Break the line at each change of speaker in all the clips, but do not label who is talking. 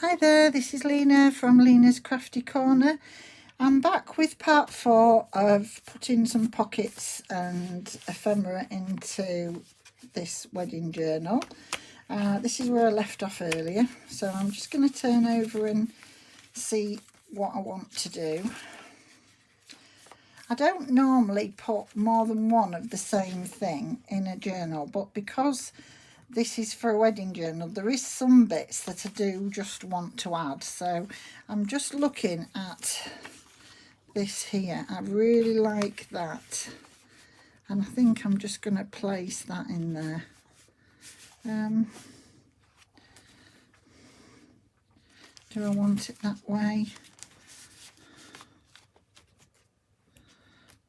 Hi there, this is Lena from Lena's Crafty Corner. I'm back with part 4 of putting some pockets and ephemera into this wedding journal. This is where I left off earlier, so I'm just going to turn over and see what I want to do. I don't normally put more than one of the same thing in a journal, but because this is for a wedding journal, there is some bits that I do just want to add. So I'm just looking at this here. I really like that, and I think I'm just going to place that in there. Do I want it that way,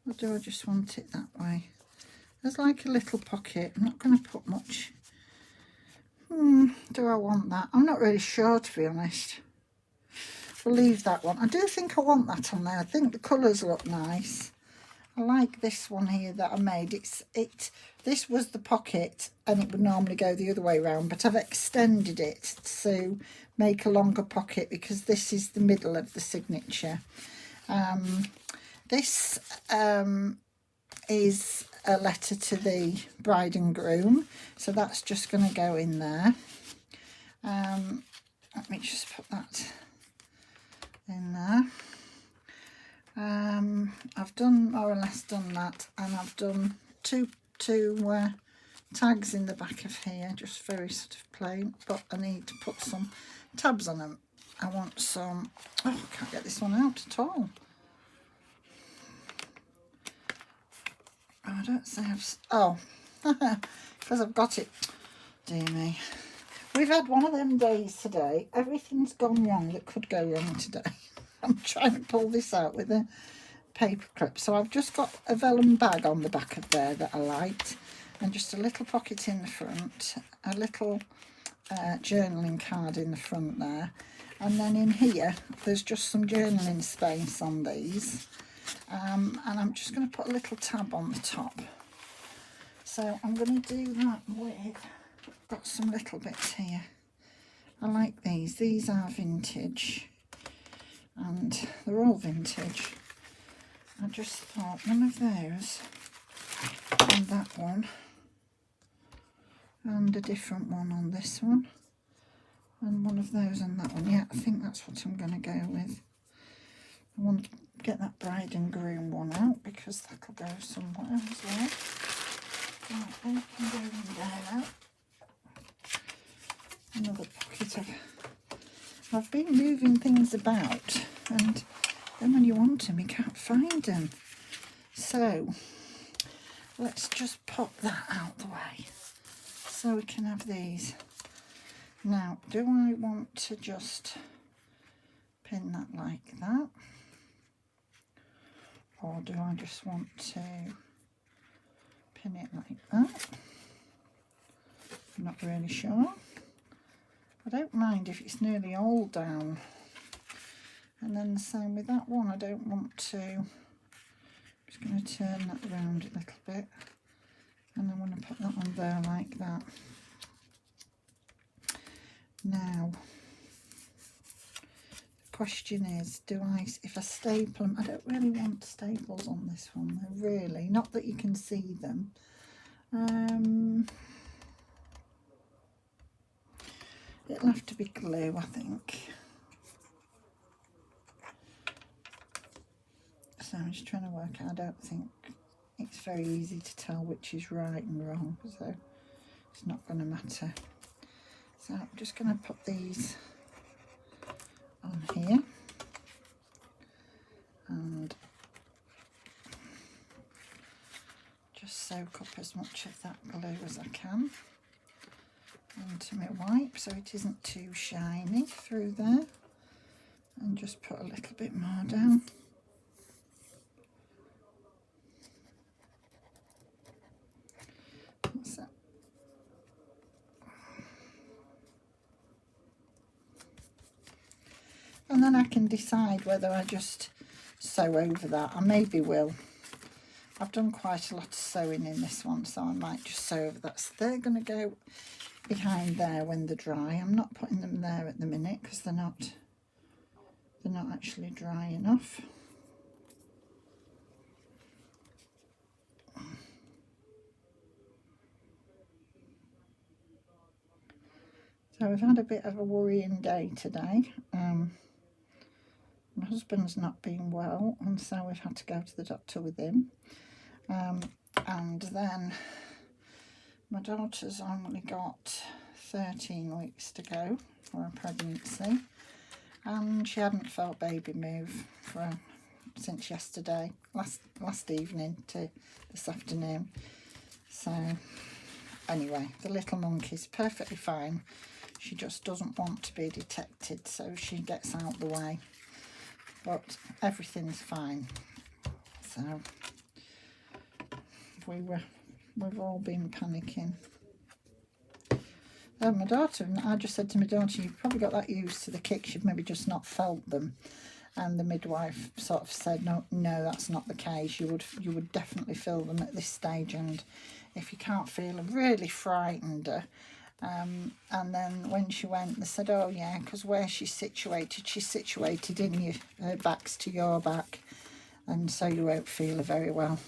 or do I just want it that way? There's like a little pocket. I'm not going to put much. Do I want that? I'm not really sure, to be honest. We'll leave that one. I do think I want that on there. I think the colours look nice. I like this one here that I made. This was the pocket, and it would normally go the other way around, but I've extended it to make a longer pocket because this is the middle of the signature. This is a letter to the bride and groom, so that's just going to go in there. Let me just put that in there. I've done more or less done that, and I've done two tags in the back of here, just very sort of plain, but I need to put some tabs on them. I want some, I can't get this one out at all. I don't say because I've got it. Dear me. We've had one of them days today. Everything's gone wrong that could go wrong today. I'm trying to pull this out with a paper clip. So I've just got a vellum bag on the back of there that I liked, and just a little pocket in the front, a little journaling card in the front there, and then in here there's just some journaling space on these. And I'm just going to put a little tab on the top. So I'm going to do that with, got some little bits here. I like these. These are vintage, and they're all vintage. I just thought one of those and that one, and a different one on this one, and one of those and that one. Yeah, I think that's what I'm going to go with. I want to get that bride and groom one out because that'll go somewhere as well. Right, they can go in there now. Another pocket. I've been moving things about, and then when you want them you can't find them. So let's just pop that out the way so we can have these. Now, do I want to just pin that like that, or do I just want to pin it like that? I'm not really sure. I don't mind if it's nearly all down. And then the same with that one. I don't want to. I'm just going to turn that around a little bit, and I want to put that on there like that. Now, question is, if I staple them, I don't really want staples on this one. They're really, not that you can see them. It'll have to be glue, I think. So I'm just trying to work out. I don't think it's very easy to tell which is right and wrong, so it's not going to matter. So I'm just going to put these on here, and just soak up as much of that glue as I can into my wipe so it isn't too shiny through there, and just put a little bit more down. That's it. And then I can decide whether I just sew over that. I maybe will. I've done quite a lot of sewing in this one, so I might just sew over that. So they're going to go behind there when they're dry. I'm not putting them there at the minute because they're not actually dry enough. So we've had a bit of a worrying day today. My husband's not been well, and so we've had to go to the doctor with him. And then my daughter's only got 13 weeks to go for her pregnancy, and she hadn't felt baby move since yesterday, last evening to this afternoon. So anyway, the little monkey's perfectly fine. She just doesn't want to be detected, so she gets out the way. But everything's fine. So we've all been panicking. My daughter, and I just said to my daughter, you've probably got that used to the kicks, you've maybe just not felt them. And the midwife sort of said, no, that's not the case. You would definitely feel them at this stage, and if you can't feel them, really frightened her. And then when she went, they said, oh yeah, because where she's situated in you, her back's to your back, and so you won't feel her very well.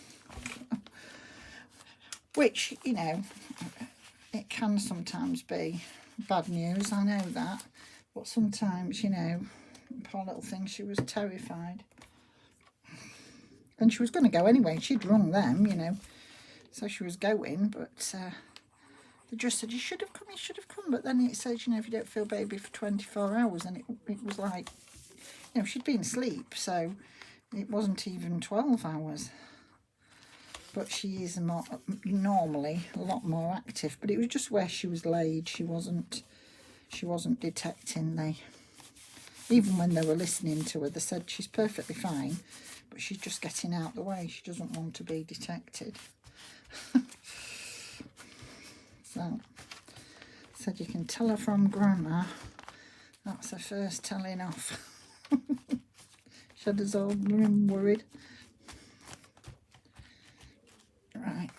Which, you know, it can sometimes be bad news, I know that, but sometimes, you know, poor little thing, she was terrified. And she was going to go anyway, she'd rung them, you know, so she was going, but they just said, you should have come, but then it says, you know, if you don't feel baby for 24 hours, and it was like, you know, she'd been asleep, so it wasn't even 12 hours. But she is normally a lot more active, but it was just where she was laid, she wasn't detecting even when they were listening to her, they said she's perfectly fine, but she's just getting out the way, she doesn't want to be detected. So, said you can tell her from Grandma. That's her first telling off. She had us all worried. Right.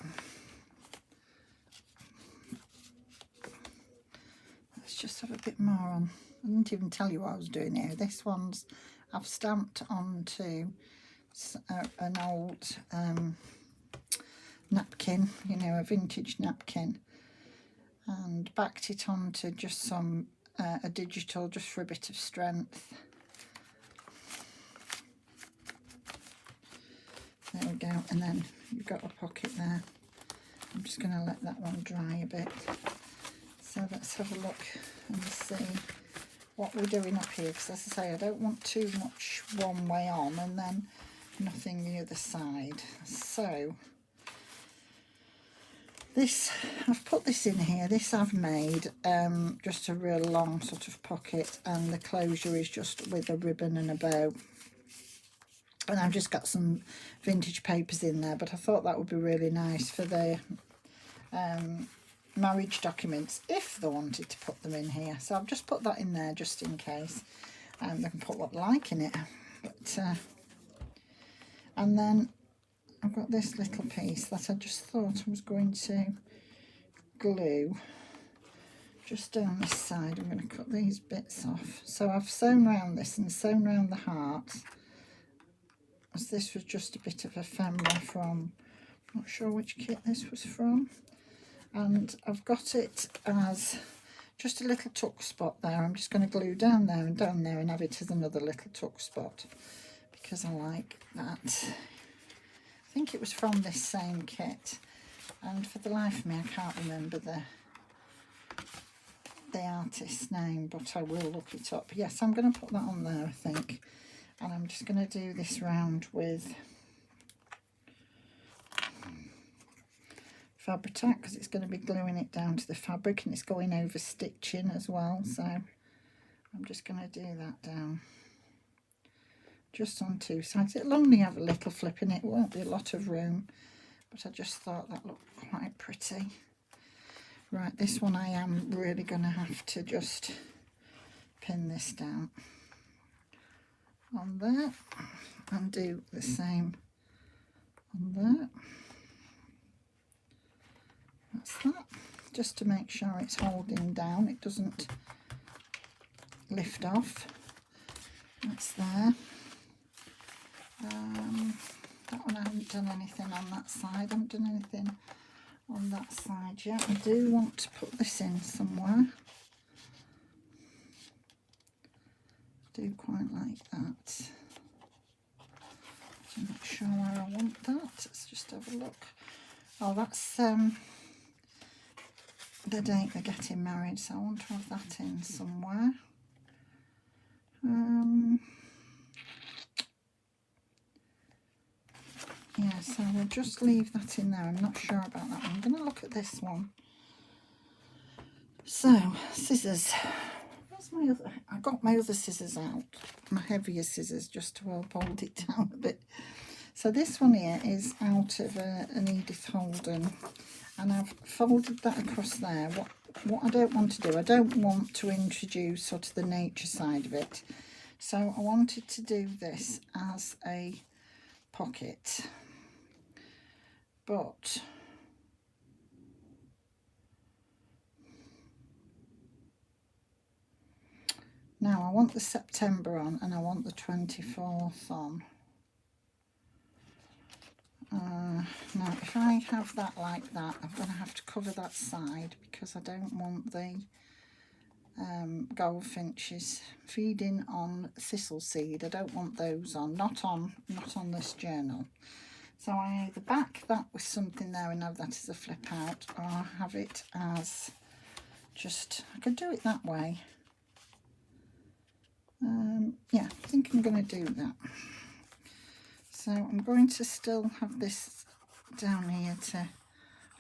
Let's just have a bit more on. I didn't even tell you what I was doing here. This one's, I've stamped onto an old napkin, you know, a vintage napkin, and backed it onto just some a digital, just for a bit of strength. There we go, and then you've got a pocket there. I'm just going to let that one dry a bit. So let's have a look and see what we're doing up here, because as I say, I don't want too much one way on and then nothing the other side. So this, I've put this in here, this I've made just a real long sort of pocket, and the closure is just with a ribbon and a bow. And I've just got some vintage papers in there, but I thought that would be really nice for the marriage documents, if they wanted to put them in here. So I've just put that in there just in case. They can put what they like in it. But and then I've got this little piece that I just thought I was going to glue just down this side. I'm going to cut these bits off. So I've sewn round this and sewn round the heart, as this was just a bit of ephemera from, I'm not sure which kit this was from, and I've got it as just a little tuck spot there. I'm just going to glue down there and have it as another little tuck spot, because I like that. I think it was from this same kit, and for the life of me I can't remember the artist's name, but I will look it up. Yes, I'm going to put that on there, I think. And I'm just going to do this round with Fabri-Tac, because it's going to be gluing it down to the fabric, and it's going over stitching as well. So I'm just going to do that down just on two sides. It'll only have a little flip in it, won't be a lot of room, but I just thought that looked quite pretty. Right, this one I am really going to have to just pin this down on there and do the same on there. That's that. just to make sure it's holding down, it doesn't lift off. That's there. That one I haven't done anything on that side. I haven't done anything on that side yet. I do want to put this in somewhere. I do quite like that. I'm not sure where I want that. Let's just have a look. Oh, that's the date they're getting married, so I want to have that in somewhere. Yeah, so we'll just leave that in there. I'm not sure about that one. I'm going to look at this one. So, scissors. Where's my other? I got my other scissors out, my heavier scissors, just to help hold it down a bit. So this one here is out of an Edith Holden, and I've folded that across there. What I don't want to do, I don't want to introduce sort of the nature side of it. So I wanted to do this as a pocket. But now I want the September on, and I want the 24th on. Now if I have that like that, I'm going to have to cover that side because I don't want the goldfinches feeding on thistle seed. I don't want those on, not on this journal. So I either back that with something there and have that as a flip out, or have it as just, I could do it that way. Yeah, I think I'm going to do that. So I'm going to still have this down here to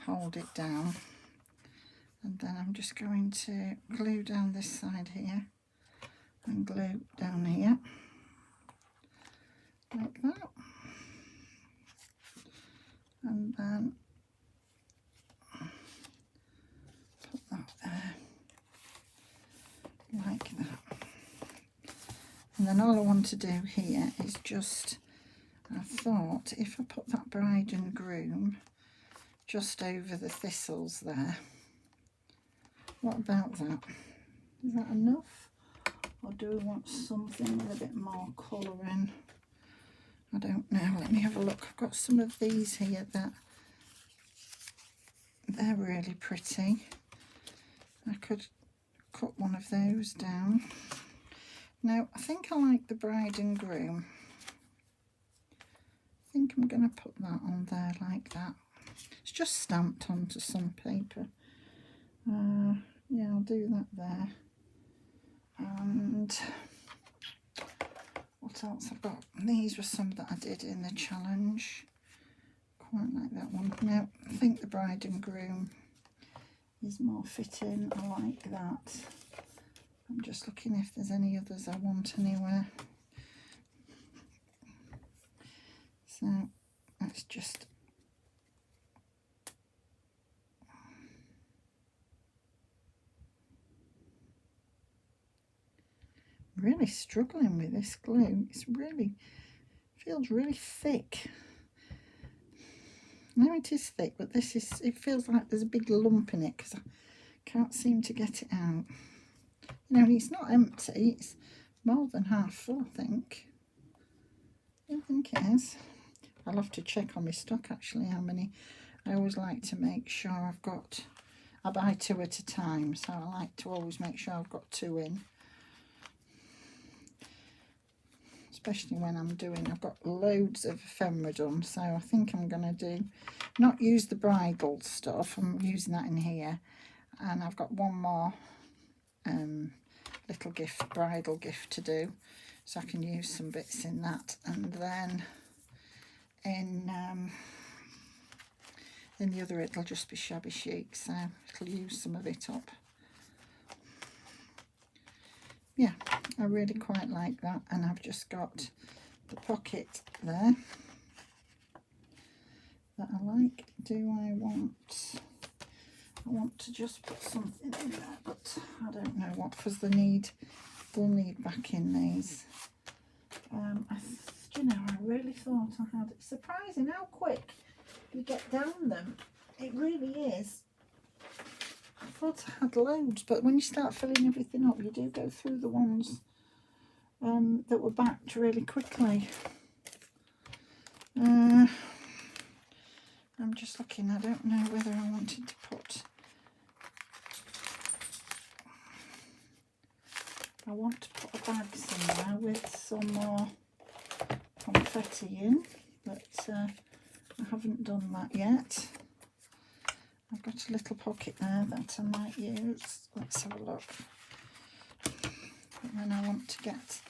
hold it down. And then I'm just going to glue down this side here and glue down here like that. And then put that there like that. And then all I want to do here is just, I thought if I put that bride and groom just over the thistles there, what about that? Is that enough? Or do we want something with a bit more colour in? I don't know. Let me have a look. I've got some of these here that they're really pretty. I could cut one of those down. Now, I think I like the bride and groom. I think I'm going to put that on there like that. It's just stamped onto some paper. Yeah, I'll do that there. And what else I've got? These were some that I did in the challenge. Quite like that one. Now, I think the bride and groom is more fitting. I like that. I'm just looking if there's any others I want anywhere. So let's just really struggling with this glue. It's really feels really thick. No, it is thick, but this is, it feels like there's a big lump in it because I can't seem to get it out. You know, it's not empty, it's more than half full, I think. I think it is. I'll have to check on my stock actually how many. I always like to make sure I've got, I buy 2 at a time, so I like to always make sure I've got 2 in. Especially when I'm doing, I've got loads of ephemera done, so I think I'm going to do, not use the bridal stuff, I'm using that in here, and I've got one more little gift, bridal gift to do, so I can use some bits in that, and then in the other it'll just be shabby chic, so it'll use some of it up. Yeah, I really quite like that, and I've just got the pocket there that I like. Do I want to just put something in there, but I don't know what, because they'll need back in these. You know, I really thought I had, it's surprising how quick you get down them. It really is. thought I had loads, but when you start filling everything up, you do go through the ones that were backed really quickly. I'm just looking, I don't know whether I wanted to put, I want to put a bag somewhere with some more confetti in, but I haven't done that yet. I've got a little pocket there that I might use. Let's have a look. And then I want to get,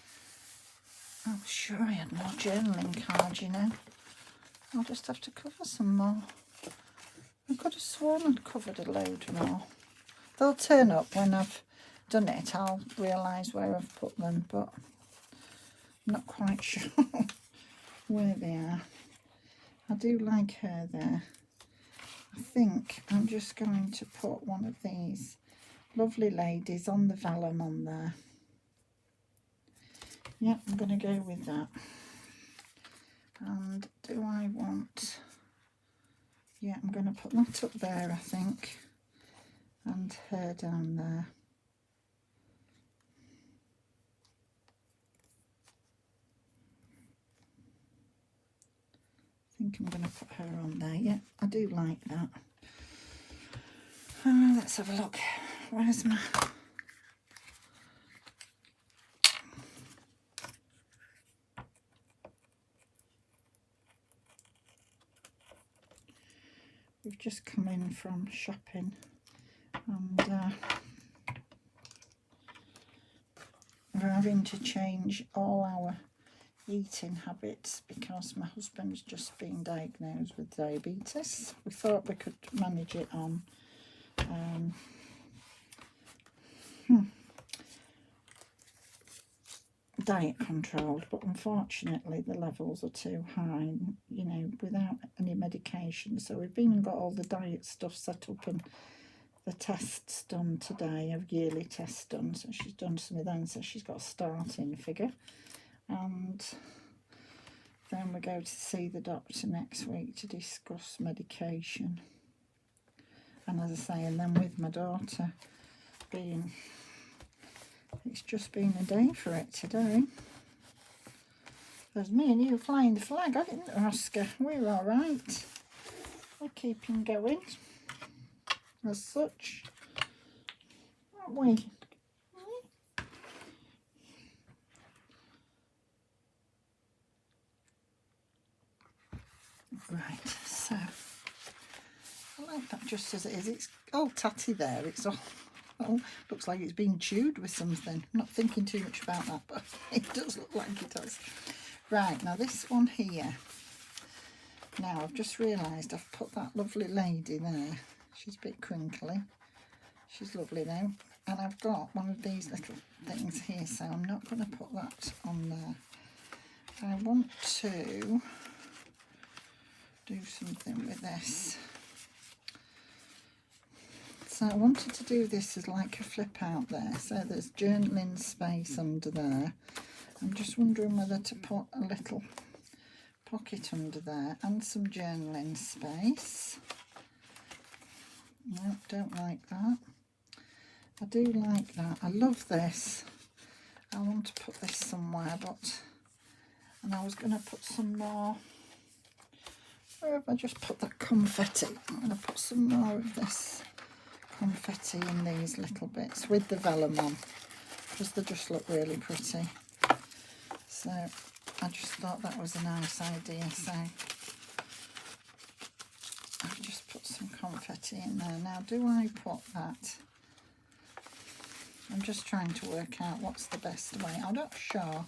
oh sure I had more journaling cards, you know. I'll just have to cover some more. I could have sworn I'd covered a load more. They'll turn up when I've done it. I'll realise where I've put them, but I'm not quite sure where they are. I do like her there. I think I'm just going to put one of these lovely ladies on the vellum on there. Yeah, I'm going to go with that. And do I want, yeah, I'm going to put that up there, I think, and her down there. I think I'm going to put her on there. Yeah, I do like that. Let's have a look. Where's my... We've just come in from shopping and we're having to change all our eating habits because my husband's just been diagnosed with diabetes. We thought we could manage it on diet controlled, but unfortunately the levels are too high, you know, without any medication. So we've been and got all the diet stuff set up and the tests done today, a yearly test done. So she's done some of them, so she's got a starting figure. And then we go to see the doctor next week to discuss medication. And as I say, and then with my daughter being, it's just been a day for it today. There's me and you flying the flag, hadn't there, Oscar? We're all right. We're keeping going as such, aren't we? Right, so I like that just as it is. It's all tatty there. It's all looks like it's been chewed with something. I'm not thinking too much about that, but it does look like it does. Right, now this one here. Now I've just realised I've put that lovely lady there. She's a bit crinkly. She's lovely though. And I've got one of these little things here, so I'm not going to put that on there. I want to do something with this. So I wanted to do this as like a flip out there. So there's journaling space under there. I'm just wondering whether to put a little pocket under there and some journaling space. No, don't like that. I do like that. I love this. I want to put this somewhere, and I was going to put some more. Where have I just put that confetti? I'm going to put some more of this confetti in these little bits with the vellum on because they just look really pretty. So I just thought that was a nice idea. So I've just put some confetti in there. Now, do I put that? I'm just trying to work out what's the best way. I'm not sure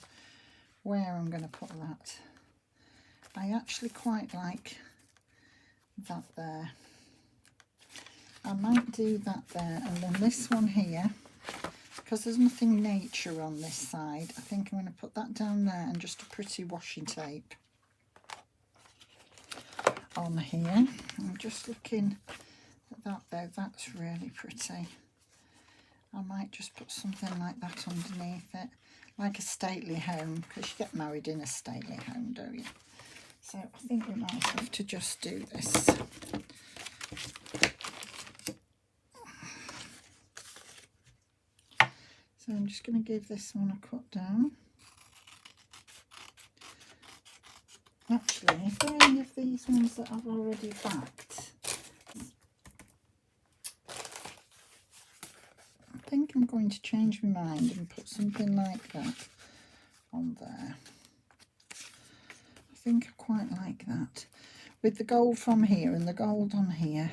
where I'm going to put that. I actually quite like that there. I might do that there, and then this one here, because there's nothing nature on this side, I think I'm going to put that down there and just a pretty washi tape on here. I'm just looking at that there, that's really pretty. I might just put something like that underneath it, like a stately home, because you get married in a stately home, don't you? So I think we might have to just do this. just going to give this one a cut down. Actually, if there are any of these ones that I've already backed, I think I'm going to change my mind and put something like that on there. I think I quite like that. With the gold from here and the gold on here,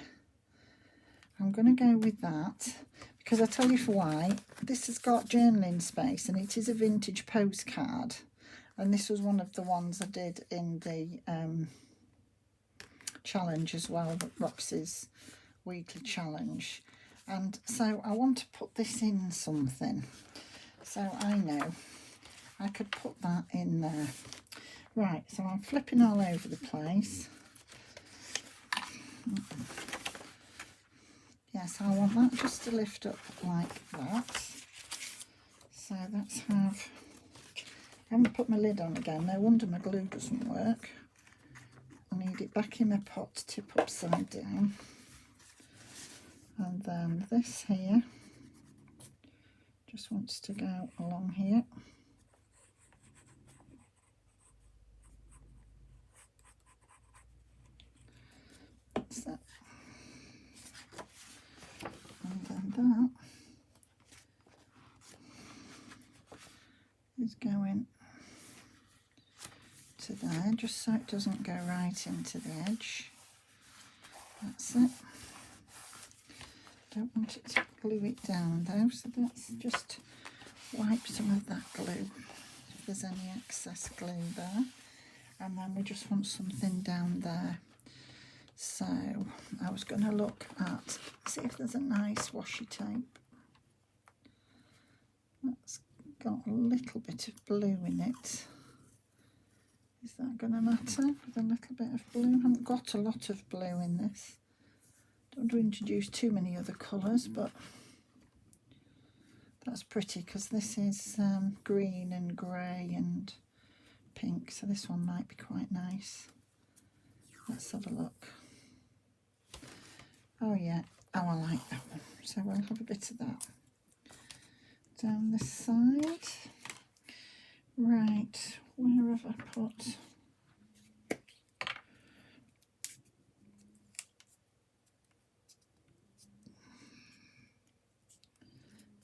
I'm going to go with that, because I'll tell you for why. This has got journaling space and it is a vintage postcard, and this was one of the ones I did in the challenge as well, Roxy's weekly challenge, and so I want to put this in something, so I know I could put that in there. Right, so I'm flipping all over the place. Yes, I want that just to lift up like that. So let's have, I haven't put my lid on again, no wonder my glue doesn't work. I need it back in my pot, tip upside down. And then this here just wants to go along here. That's that. And then that is going to there, just so it doesn't go right into the edge. That's it. Don't want it to glue it down though, so let's just wipe some of that glue if there's any excess glue there. And then we just want something down there. So I was going to look at, see if there's a nice washi tape. That's got a little bit of blue in it. Is that going to matter with a little bit of blue? I haven't got a lot of blue in this. Don't want to introduce too many other colours, but that's pretty because this is green and grey and pink, so this one might be quite nice. Let's have a look. Oh yeah, oh I like that one, so we'll have a bit of that down this side. Right, where have I put?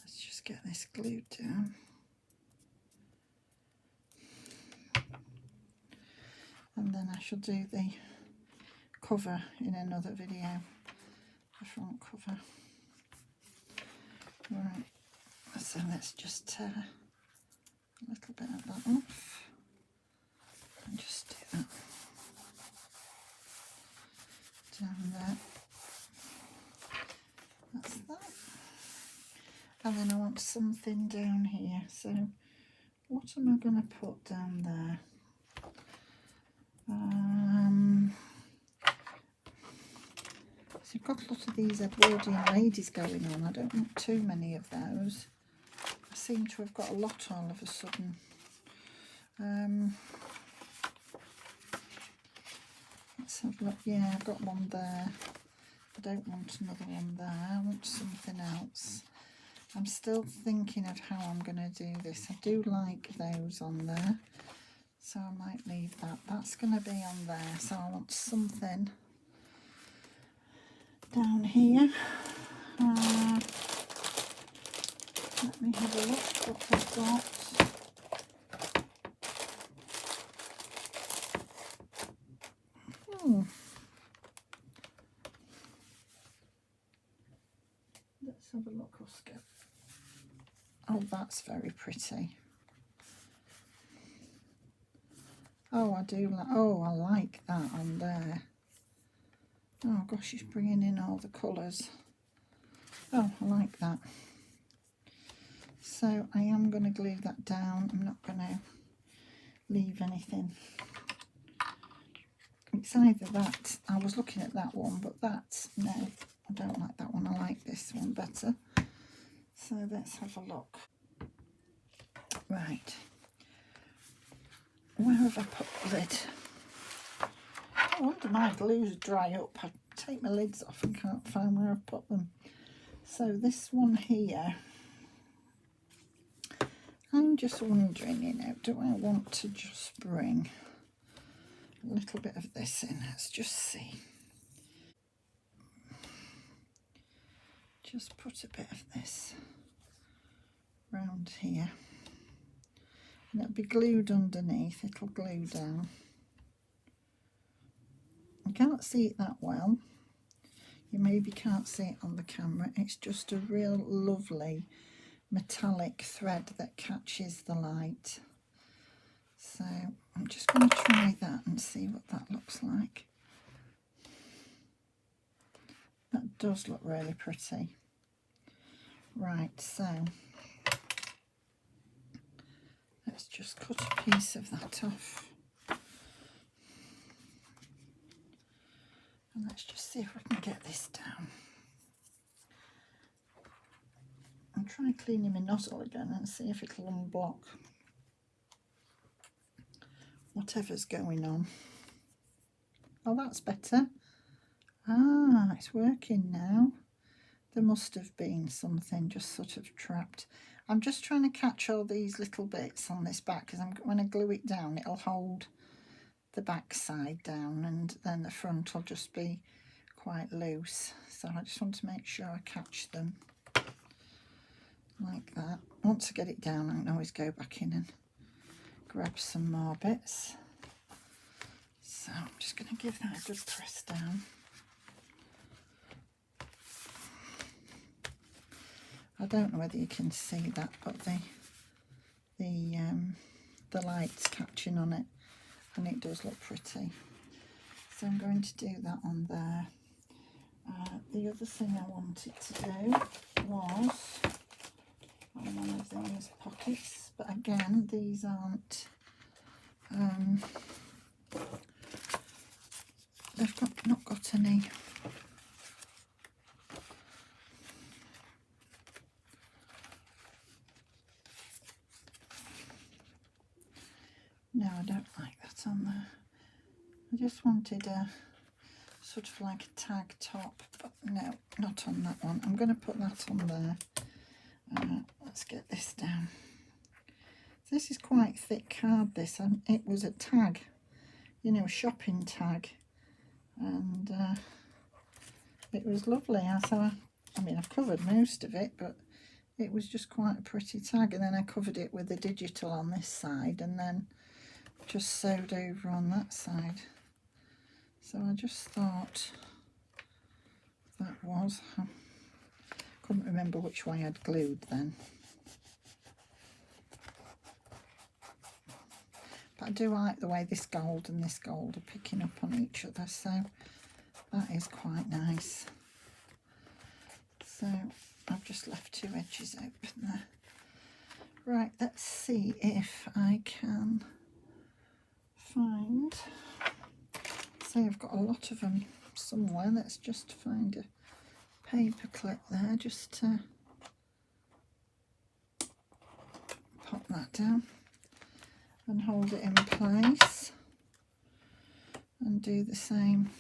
Let's just get this glued down. And then I shall do the cover in another video, the front cover. Right, so let's just tear a little bit of that off and just do that down there. That's that. And then I want something down here, so what am I going to put down there? So you've got a lot of these Edwardian ladies going on. I don't want too many of those. I seem to have got a lot all of a sudden. Let's have a look. Yeah, I've got one there. I don't want another one there. I want something else. I'm still thinking of how I'm going to do this. I do like those on there, so I might leave that. That's going to be on there, so I want something down here. Let me have a look what I've got. Let's have a look, Oscar. Oh, that's very pretty. Oh, I do like, oh, I like that on there. Oh gosh, she's bringing in all the colours. Oh, I like that. So I am going to glue that down. I'm not going to leave anything. It's either that, I was looking at that one, but that's, no, I don't like that one. I like this one better. So let's have a look. Right. Where have I put the lid? I wonder my glues dry up. I take my lids off and can't find where I've put them. So this one here, I'm just wondering, you know, do I want to just bring a little bit of this in? Let's just see. Just put a bit of this round here. And it'll be glued underneath, it'll glue down. I can't see it that well. You maybe can't see it on the camera. It's just a real lovely metallic thread that catches the light. So I'm just going to try that and see what that looks like. That does look really pretty. Right, so let's just cut a piece of that off. And let's just see if we can get this down. I'll try cleaning my nozzle again and see if it'll unblock whatever's going on. Oh, that's better. Ah, it's working now. There must have been something just sort of trapped. I'm just trying to catch all these little bits on this back, because when I glue it down, it'll hold the back side down, and then the front will just be quite loose. So I just want to make sure I catch them like that. Once I get it down, I can always go back in and grab some more bits. So I'm just going to give that a good press down. I don't know whether you can see that, but the light's catching on it, and it does look pretty. So I'm going to do that on there. The other thing I wanted to do was on one of these pockets, but again, these aren't. They've not got any. No, I don't like that on there. I just wanted a sort of like a tag top, but no, not on that one. I'm going to put that on there. Let's get this down. This is quite thick card, this, and it was a tag, you know, a shopping tag, and it was lovely. I mean, I've covered most of it, but it was just quite a pretty tag, and then I covered it with the digital on this side, and then just sewed over on that side. So I just thought that was, I couldn't remember which way I'd glued then. But I do like the way this gold and this gold are picking up on each other, so that is quite nice. So I've just left two edges open there. Right, let's see if I can find, say I've got a lot of them somewhere. Let's just find a paper clip there, just to pop that down and hold it in place, and do the same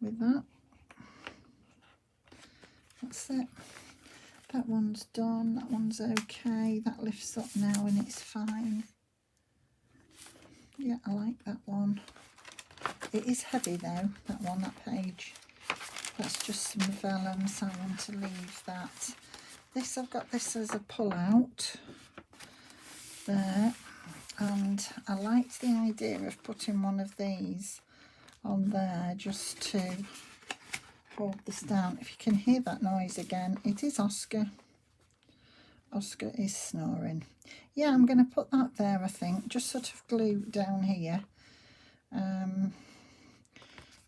with that. That's it. That one's done, that one's okay, that lifts up now and it's fine. Yeah, I like that one. It is heavy though, that one, that page. That's just some vellum, so I want to leave that. This, I've got this as a pull out there, and I liked the idea of putting one of these on there just to hold this down. If you can hear that noise again, it is Oscar. Oscar is snoring. Yeah, I'm going to put that there, I think, just sort of glue down here.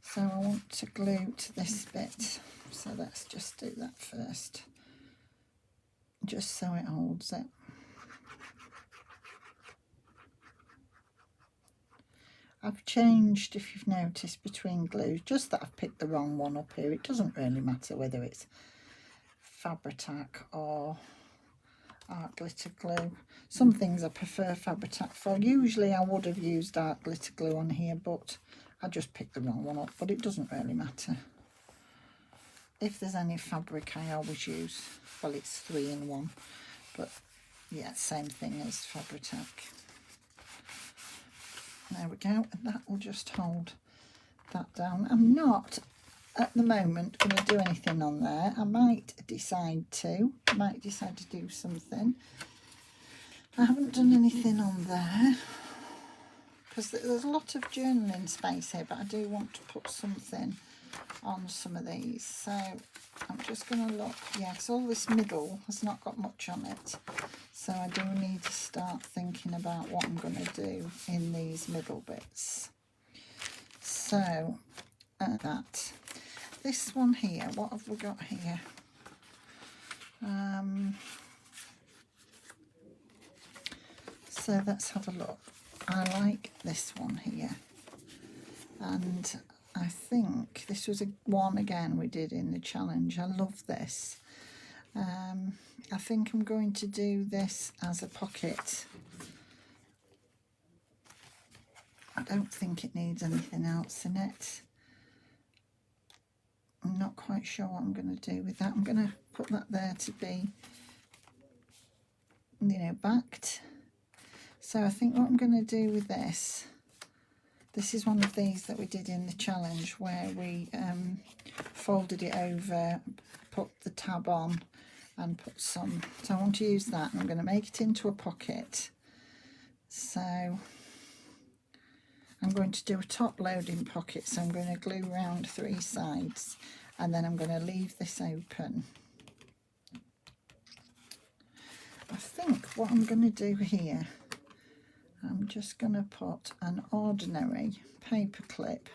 So I want to glue to this bit, so let's just do that first, just so it holds it. I've changed, if you've noticed, between glues, just that I've picked the wrong one up here. It doesn't really matter whether it's Fabri-Tac or art glitter glue. Some things I prefer Fabri-Tac for. Usually I would have used art glitter glue on here, but I just picked the wrong one up, but it doesn't really matter. If there's any fabric, I always use, well, it's 3 in 1. but yeah, same thing as Fabri-Tac. There we go, and that will just hold that down. I'm not at the moment going to do anything on there. I might decide to do something. I haven't done anything on there because there's a lot of journaling space here, but I do want to put something on some of these. So I'm just going to look, yeah, because all this middle has not got much on it. So I do need to start thinking about what I'm going to do in these middle bits. So that. This one here, what have we got here? So let's have a look. I like this one here. And I think this was one again we did in the challenge. I love this. I think I'm going to do this as a pocket. I don't think it needs anything else in it. I'm not quite sure what I'm going to do with that. I'm going to put that there to be, you know, backed. So I think what I'm going to do with this is one of these that we did in the challenge where we folded it over, put the tab on and put some. So I want to use that, and I'm going to make it into a pocket. So I'm going to do a top loading pocket, so I'm going to glue around 3 sides, and then I'm going to leave this open. I think what I'm going to do here, I'm just going to put an ordinary paper clip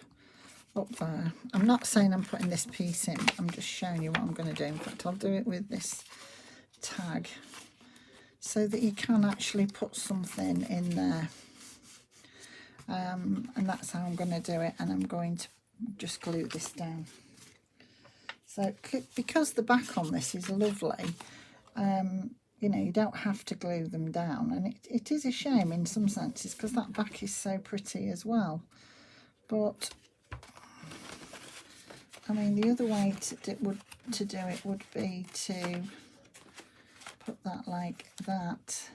up there. I'm not saying I'm putting this piece in, I'm just showing you what I'm going to do. In fact, I'll do it with this tag so that you can actually put something in there. And that's how I'm going to do it, and I'm going to just glue this down. So because the back on this is lovely, you know, you don't have to glue them down, and it is a shame in some senses because that back is so pretty as well. But I mean, the other way to do it would be to put that like that.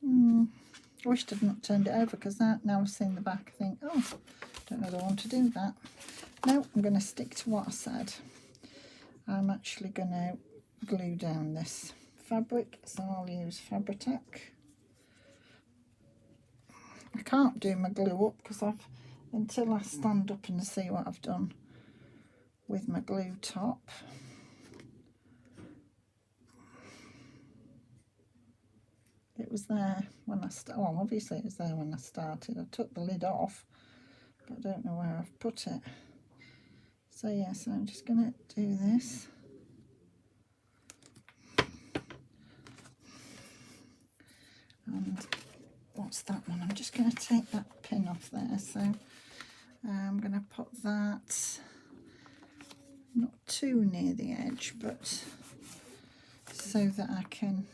I wished I'd not turned it over, because now I've seen the back, I think, oh, don't know that I want to do that. No, I'm going to stick to what I said. I'm actually going to glue down this fabric, so I'll use Fabri-Tac. I can't do my glue up because until I stand up and see what I've done with my glue top. It was there when I started. Well, obviously it was there when I started. I took the lid off, but I don't know where I've put it. So yes, I'm just going to do this. And what's that one? I'm just going to take that pin off there. So I'm going to put that not too near the edge, but so that I can,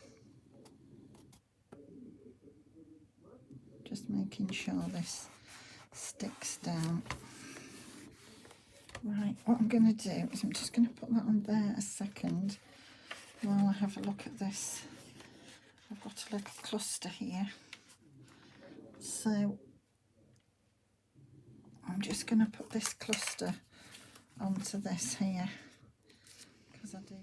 just making sure this sticks down. Right, what I'm going to do is I'm just going to put that on there a second while I have a look at this. I've got a little cluster here, so I'm just going to put this cluster onto this here, because I do.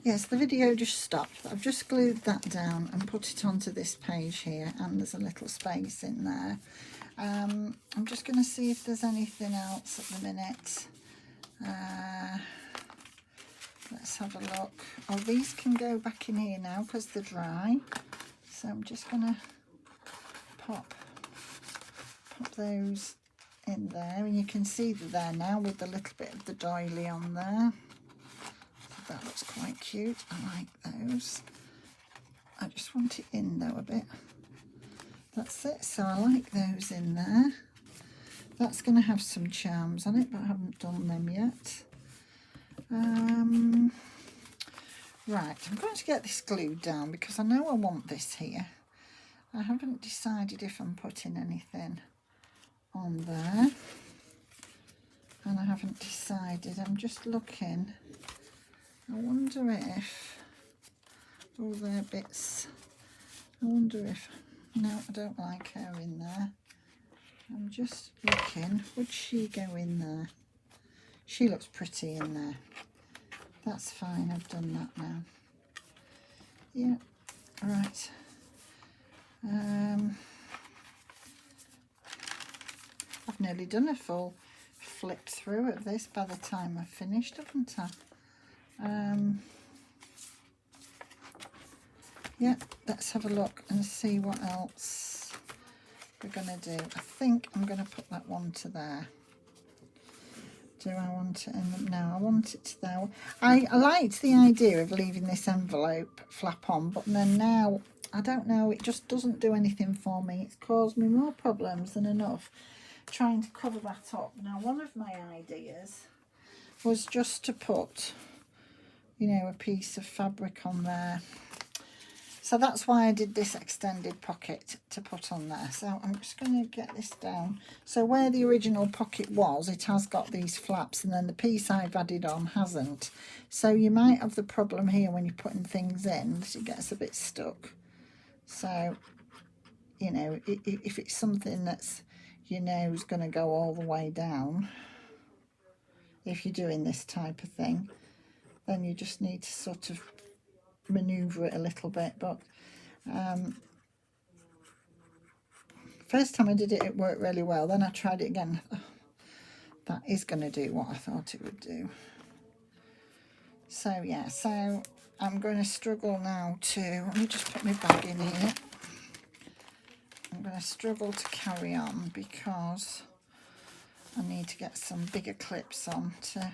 Yes, the video just stopped. I've just glued that down and put it onto this page here, and there's a little space in there. I'm just going to see if there's anything else at the minute. Let's have a look. Oh, these can go back in here now because they're dry. So I'm just going to pop those in there, and you can see they're there now with a little bit of the doily on there. So that looks quite cute. I like those. I just want it in though a bit. That's it. So I like those in there. That's going to have some charms on it, but I haven't done them yet. Right, I'm going to get this glued down because I know I want this here. I haven't decided if I'm putting anything on there, and I haven't decided. I'm just looking. I wonder if all their bits, I wonder if, no, I don't like her in there. I'm just looking, would she go in there? She looks pretty in there. That's fine, I've done that now. Yeah, right. I've nearly done a full flip through of this by the time I've finished, haven't I? Yeah, let's have a look and see what else we're going to do. I think I'm going to put that one to there. Do I want it in the, no, I want it to there. I liked the idea of leaving this envelope flap on, but then now, I don't know, it just doesn't do anything for me. It's caused me more problems than enough trying to cover that up. Now, one of my ideas was just to put, you know, a piece of fabric on there. So that's why I did this extended pocket to put on there. So I'm just going to get this down. So where the original pocket was, it has got these flaps, and then the piece I've added on hasn't. So you might have the problem here when you're putting things in that it gets a bit stuck. So, you know, if it's something that's, you know, is going to go all the way down, if you're doing this type of thing, then you just need to sort of maneuver it a little bit. But first time I did it, it worked really well. Then I tried it again. Oh, that is going to do what I thought it would do. So yeah, so I'm going to struggle now to, let me just put my bag in here. I'm going to struggle to carry on because I need to get some bigger clips on to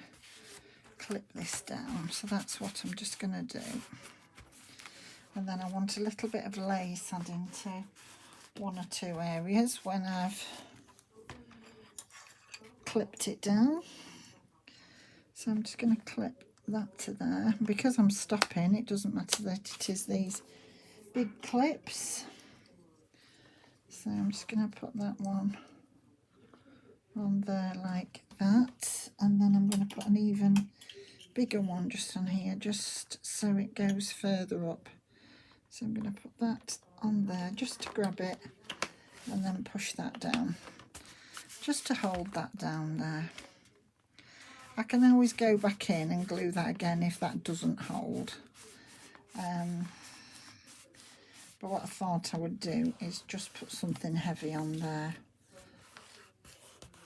clip this down. So that's what I'm just going to do. And then I want a little bit of lace adding to one or two areas when I've clipped it down. So I'm just going to clip that to there. Because I'm stopping, it doesn't matter that it is these big clips. So I'm just going to put that one on there like that, and then I'm going to put an even bigger one just on here, just so it goes further up. So I'm going to put that on there just to grab it, and then push that down just to hold that down there. I can always go back in and glue that again if that doesn't hold. But what I thought I would do is just put something heavy on there.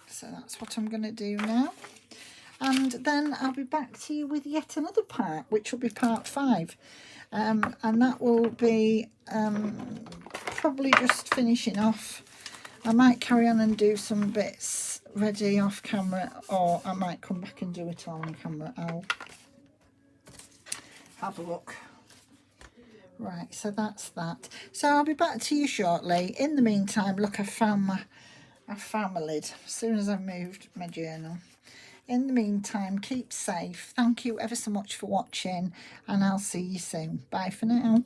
So that's what I'm going to do now. And then I'll be back to you with yet another part, which will be part 5. And that will be probably just finishing off. I might carry on and do some bits ready off camera, or I might come back and do it on camera. I'll have a look. Right, so that's that. So I'll be back to you shortly. In the meantime, look, I found my lid as soon as I moved my journal. In the meantime, keep safe. Thank you ever so much for watching, and I'll see you soon. Bye for now.